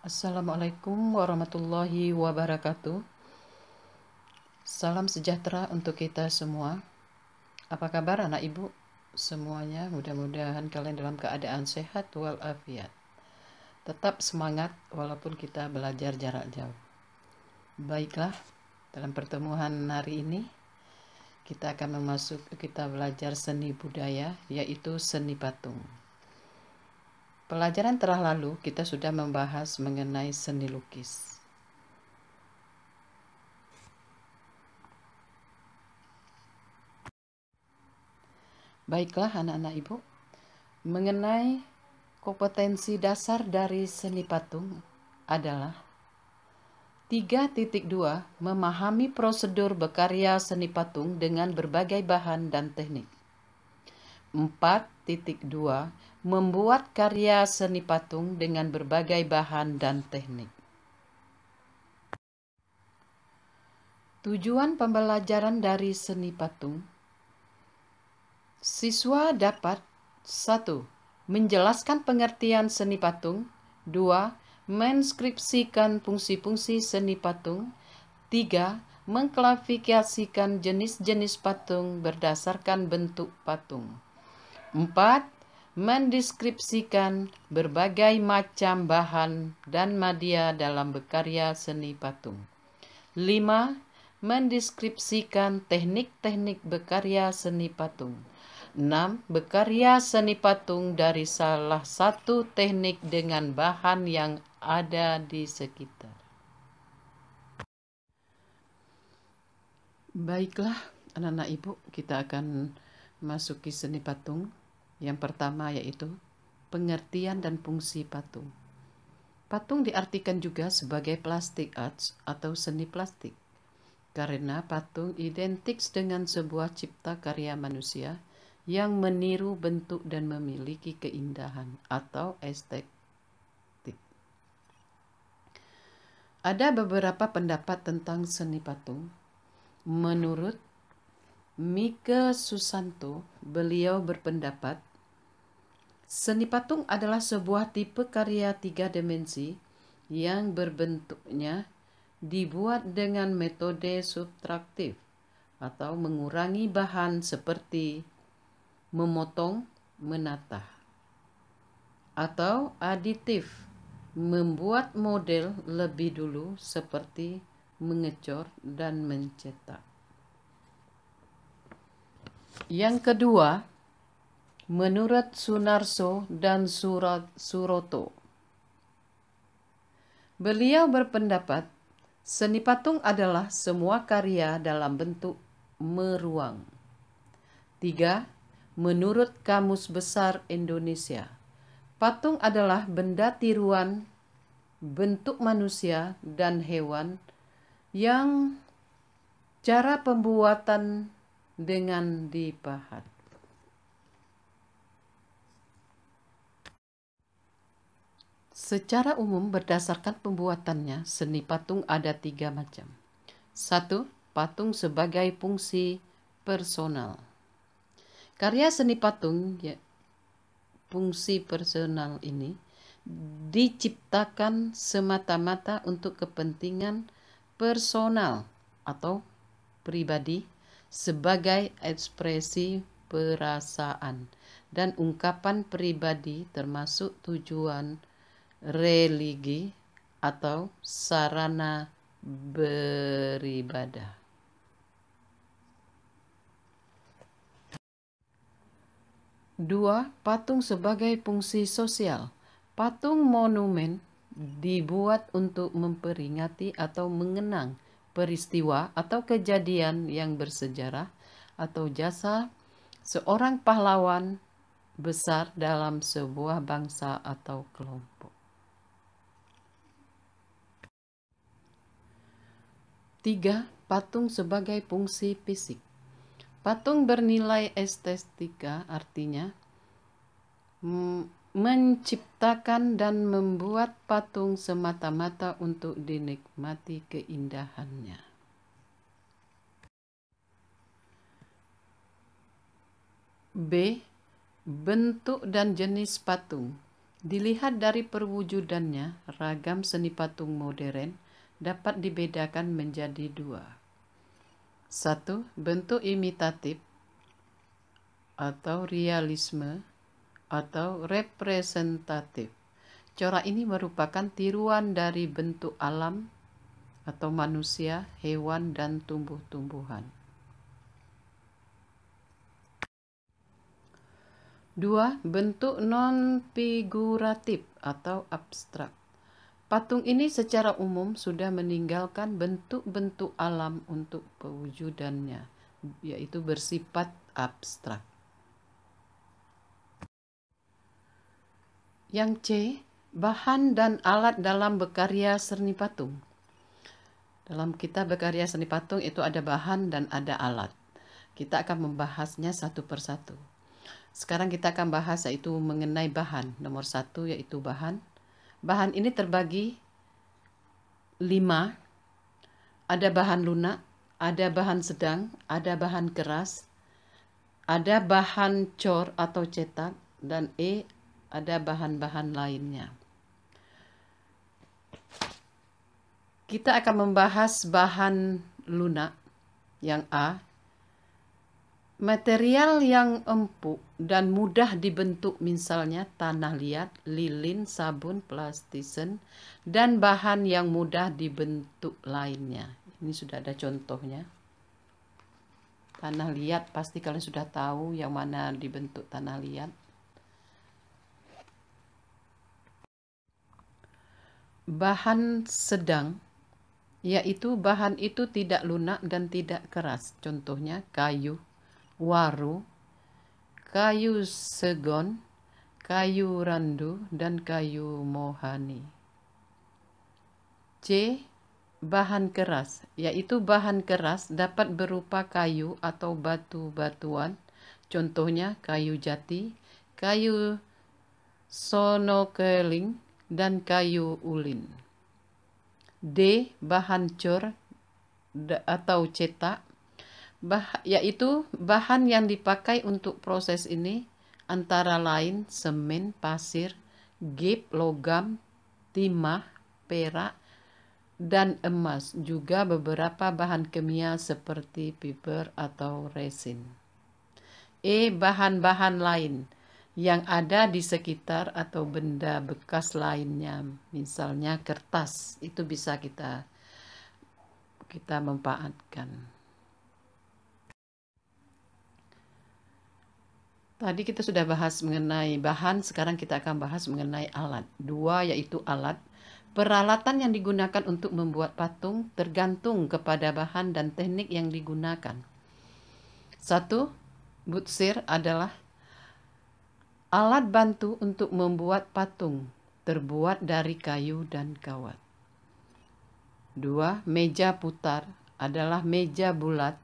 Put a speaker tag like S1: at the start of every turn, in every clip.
S1: Assalamualaikum warahmatullahi wabarakatuh. Salam sejahtera untuk kita semua. Apa kabar anak ibu semuanya? Mudah-mudahan kalian dalam keadaan sehat walafiat. Tetap semangat walaupun kita belajar jarak jauh. Baiklah, dalam pertemuan hari ini kita belajar seni budaya, yaitu seni patung. Pelajaran telah lalu kita sudah membahas mengenai seni lukis. Baiklah anak-anak ibu, mengenai kompetensi dasar dari seni patung adalah 3.2 memahami prosedur berkarya seni patung dengan berbagai bahan dan teknik. 4.2 membuat karya seni patung dengan berbagai bahan dan teknik. Tujuan pembelajaran dari seni patung: siswa dapat 1. Menjelaskan pengertian seni patung. 2. Menskripsikan fungsi-fungsi seni patung. 3. Mengklasifikasikan jenis-jenis patung berdasarkan bentuk patung. 4. Mendeskripsikan berbagai macam bahan dan media dalam berkarya seni patung. 5. Mendeskripsikan teknik-teknik berkarya seni patung. 6. Berkarya seni patung dari salah satu teknik dengan bahan yang ada di sekitar. Baiklah anak-anak ibu, kita akan masuki seni patung. Yang pertama yaitu pengertian dan fungsi patung. Patung diartikan juga sebagai plastic arts atau seni plastik, karena patung identik dengan sebuah cipta karya manusia yang meniru bentuk dan memiliki keindahan atau estetik. Ada beberapa pendapat tentang seni patung. Menurut Mike Susanto, beliau berpendapat seni patung adalah sebuah tipe karya 3 dimensi yang berbentuknya dibuat dengan metode subtraktif atau mengurangi bahan seperti memotong, menata, atau aditif, membuat model lebih dulu seperti mengecor dan mencetak. Yang kedua, menurut Sunarso dan Suroto, beliau berpendapat seni patung adalah semua karya dalam bentuk meruang. 3. Menurut Kamus Besar Indonesia, patung adalah benda tiruan bentuk manusia dan hewan yang cara pembuatan dengan dipahat. Secara umum berdasarkan pembuatannya, seni patung ada 3 macam. 1. Patung sebagai fungsi personal. Karya seni patung fungsi personal ini diciptakan semata-mata untuk kepentingan personal atau pribadi sebagai ekspresi perasaan dan ungkapan pribadi, termasuk tujuan religi atau sarana beribadah. 2. Patung sebagai fungsi sosial. Patung monumen dibuat untuk memperingati atau mengenang peristiwa atau kejadian yang bersejarah atau jasa seorang pahlawan besar dalam sebuah bangsa atau kelompok. 3. Patung sebagai fungsi fisik. Patung bernilai estetika, artinya menciptakan dan membuat patung semata-mata untuk dinikmati keindahannya. B. Bentuk dan jenis patung. Dilihat dari perwujudannya, ragam seni patung modern dapat dibedakan menjadi dua. Satu, bentuk imitatif atau realisme atau representatif. Corak ini merupakan tiruan dari bentuk alam atau manusia, hewan, dan tumbuh-tumbuhan. Dua, bentuk non-figuratif atau abstrak. Patung ini secara umum sudah meninggalkan bentuk-bentuk alam untuk pewujudannya, yaitu bersifat abstrak. Yang C, bahan dan alat dalam berkarya seni patung. Dalam kita berkarya seni patung itu ada bahan dan ada alat. Kita akan membahasnya satu persatu. Sekarang kita akan bahas yaitu mengenai bahan. Nomor satu yaitu bahan. Bahan ini terbagi 5. Ada bahan lunak, ada bahan sedang, ada bahan keras, ada bahan cor atau cetak, dan E, ada bahan-bahan lainnya. Kita akan membahas bahan lunak yang A. Material yang empuk dan mudah dibentuk, misalnya tanah liat, lilin, sabun, plastisen, dan bahan yang mudah dibentuk lainnya. Ini sudah ada contohnya. Tanah liat pasti kalian sudah tahu yang mana dibentuk tanah liat. Bahan sedang, yaitu bahan itu tidak lunak dan tidak keras. Contohnya kayu, waru, kayu segon, kayu randu, dan kayu mohani. C. Bahan keras, yaitu bahan keras dapat berupa kayu atau batu-batuan. Contohnya kayu jati, kayu sonokeling, dan kayu ulin. D. Bahan cor atau cetak, yaitu bahan yang dipakai untuk proses ini antara lain semen, pasir, gip, logam, timah, perak, dan emas, juga beberapa bahan kimia seperti fiber atau resin. E. Bahan-bahan lain yang ada di sekitar atau benda bekas lainnya, misalnya kertas, itu bisa kita manfaatkan. Tadi kita sudah bahas mengenai bahan, sekarang kita akan bahas mengenai alat. 2 yaitu alat. Peralatan yang digunakan untuk membuat patung tergantung kepada bahan dan teknik yang digunakan. 1. Butsir adalah alat bantu untuk membuat patung, terbuat dari kayu dan kawat. 2. Meja putar adalah meja bulat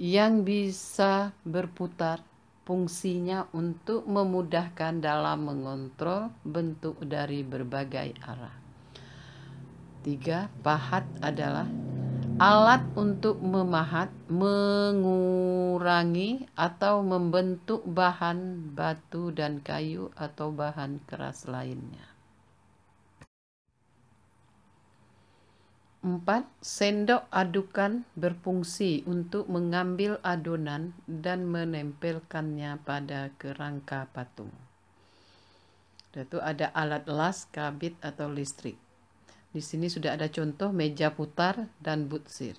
S1: yang bisa berputar. Fungsinya untuk memudahkan dalam mengontrol bentuk dari berbagai arah. 3. Pahat adalah alat untuk memahat, mengurangi, atau membentuk bahan batu dan kayu atau bahan keras lainnya. 4. Sendok adukan berfungsi untuk mengambil adonan dan menempelkannya pada kerangka patung. Itu ada alat las, kabit, atau listrik. Di sini sudah ada contoh meja putar dan butsir.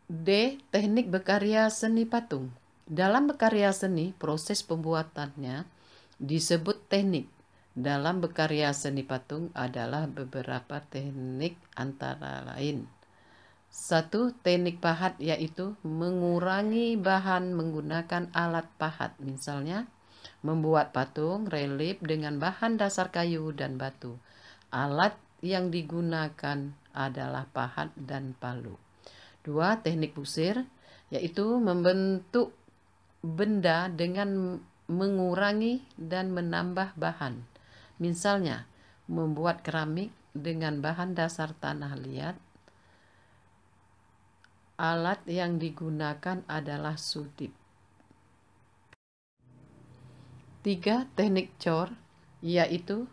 S1: D. Teknik berkarya seni patung. Dalam berkarya seni, proses pembuatannya disebut teknik. Dalam berkarya seni patung adalah beberapa teknik antara lain. 1. Teknik pahat, yaitu mengurangi bahan menggunakan alat pahat. Misalnya, membuat patung relief dengan bahan dasar kayu dan batu. Alat yang digunakan adalah pahat dan palu. 2. Teknik pusir, yaitu membentuk benda dengan mengurangi dan menambah bahan. Misalnya, membuat keramik dengan bahan dasar tanah liat. Alat yang digunakan adalah sudip. 3. Teknik cor, yaitu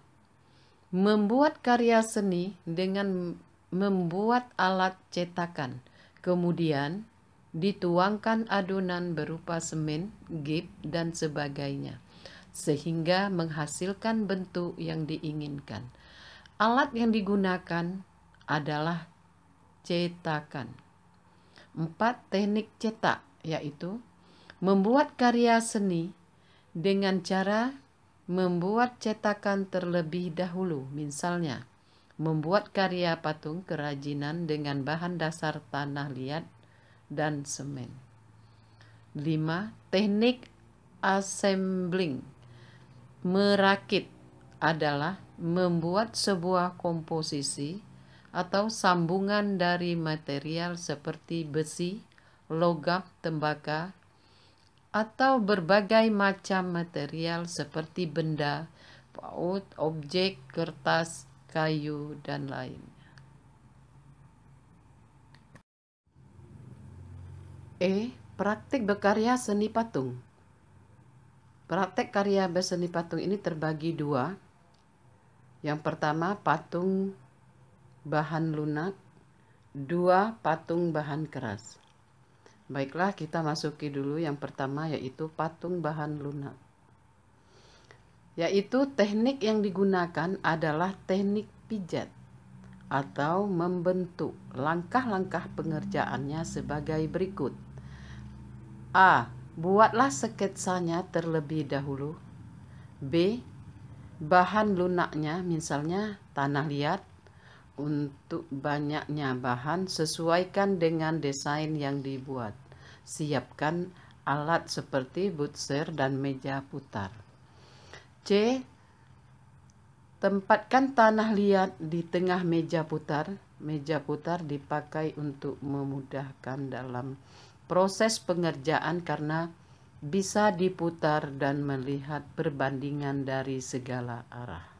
S1: membuat karya seni dengan membuat alat cetakan, kemudian dituangkan adonan berupa semen, gip, dan sebagainya, sehingga menghasilkan bentuk yang diinginkan. Alat yang digunakan adalah cetakan. 4. Teknik cetak, yaitu membuat karya seni dengan cara membuat cetakan terlebih dahulu, misalnya membuat karya patung kerajinan dengan bahan dasar tanah liat dan semen. 5. Teknik assembling, merakit, adalah membuat sebuah komposisi atau sambungan dari material seperti besi, logam, tembaga, atau berbagai macam material seperti benda, paut, objek, kertas, kayu, dan lainnya. Praktik berkarya seni patung. Praktek karya berseni patung ini terbagi dua. Yang pertama, patung bahan lunak. 2. Patung bahan keras. Baiklah, kita masuki dulu yang pertama, yaitu patung bahan lunak. Yaitu teknik yang digunakan adalah teknik pijat atau membentuk. Langkah-langkah pengerjaannya sebagai berikut. A. Buatlah sketsanya terlebih dahulu. B. Bahan lunaknya, misalnya tanah liat. Untuk banyaknya bahan, sesuaikan dengan desain yang dibuat. Siapkan alat seperti butser dan meja putar. C. Tempatkan tanah liat di tengah meja putar. Meja putar dipakai untuk memudahkan dalam proses pengerjaan karena bisa diputar dan melihat perbandingan dari segala arah.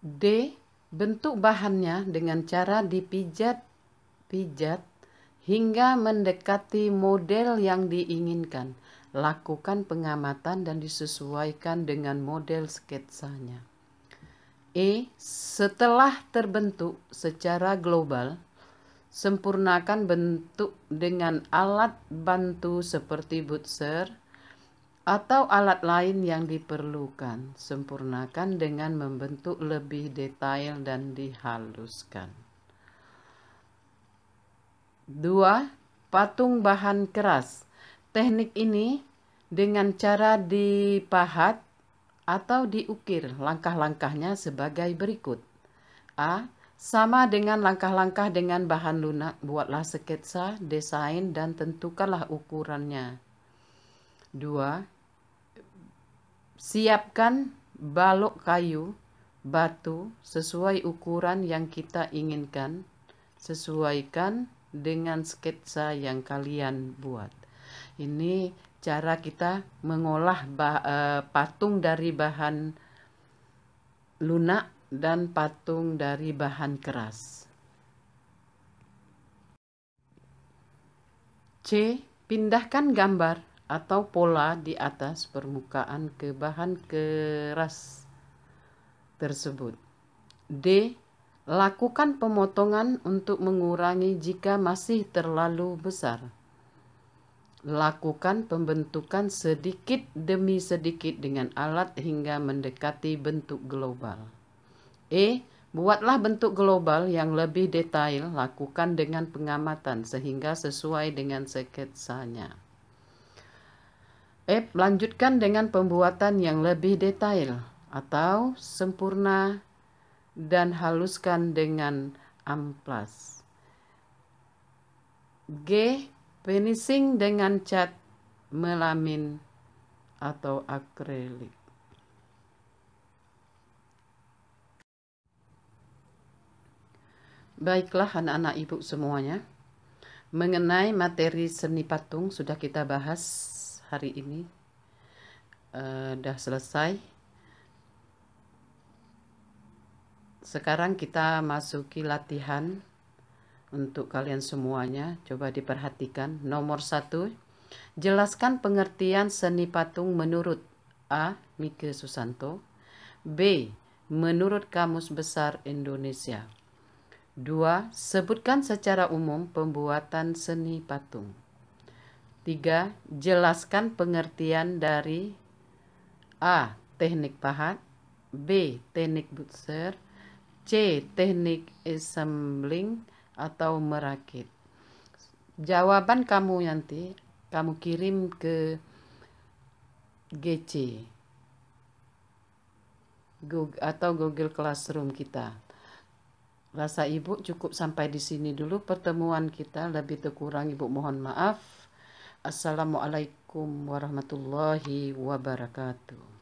S1: D. Bentuk bahannya dengan cara dipijat-pijat hingga mendekati model yang diinginkan. Lakukan pengamatan dan disesuaikan dengan model sketsanya. E. Setelah terbentuk secara global, sempurnakan bentuk dengan alat bantu seperti butser atau alat lain yang diperlukan. Sempurnakan dengan membentuk lebih detail dan dihaluskan. 2. Patung bahan keras. Teknik ini dengan cara dipahat atau diukir. Langkah-langkahnya sebagai berikut. A. Sama dengan langkah-langkah dengan bahan lunak. Buatlah sketsa, desain, dan tentukanlah ukurannya. 2. Siapkan balok kayu, batu sesuai ukuran yang kita inginkan. Sesuaikan dengan sketsa yang kalian buat. Ini cara kita mengolah patung dari bahan lunak dan patung dari bahan keras. C. Pindahkan gambar atau pola di atas permukaan ke bahan keras tersebut. D. Lakukan pemotongan untuk mengurangi jika masih terlalu besar. Lakukan pembentukan sedikit demi sedikit dengan alat hingga mendekati bentuk global. E. Buatlah bentuk global yang lebih detail. Lakukan dengan pengamatan sehingga sesuai dengan sketsanya. F. Lanjutkan dengan pembuatan yang lebih detail atau sempurna dan haluskan dengan amplas. G. Finishing dengan cat melamin atau akrilik. Baiklah anak-anak ibu semuanya, mengenai materi seni patung sudah kita bahas hari ini. Sudah selesai. Sekarang kita masuki latihan untuk kalian semuanya. Coba diperhatikan. Nomor 1, Jelaskan pengertian seni patung menurut A. Mike Susanto, B. Menurut Kamus Besar Indonesia. 2. Sebutkan secara umum pembuatan seni patung. 3. Jelaskan pengertian dari A. Teknik pahat, B. Teknik butser, C. Teknik assembling atau merakit. Jawaban kamu nanti kamu kirim ke GC atau Google Classroom kita. Rasa Ibu cukup sampai di sini dulu pertemuan kita. Lebih kurang Ibu mohon maaf. Assalamualaikum warahmatullahi wabarakatuh.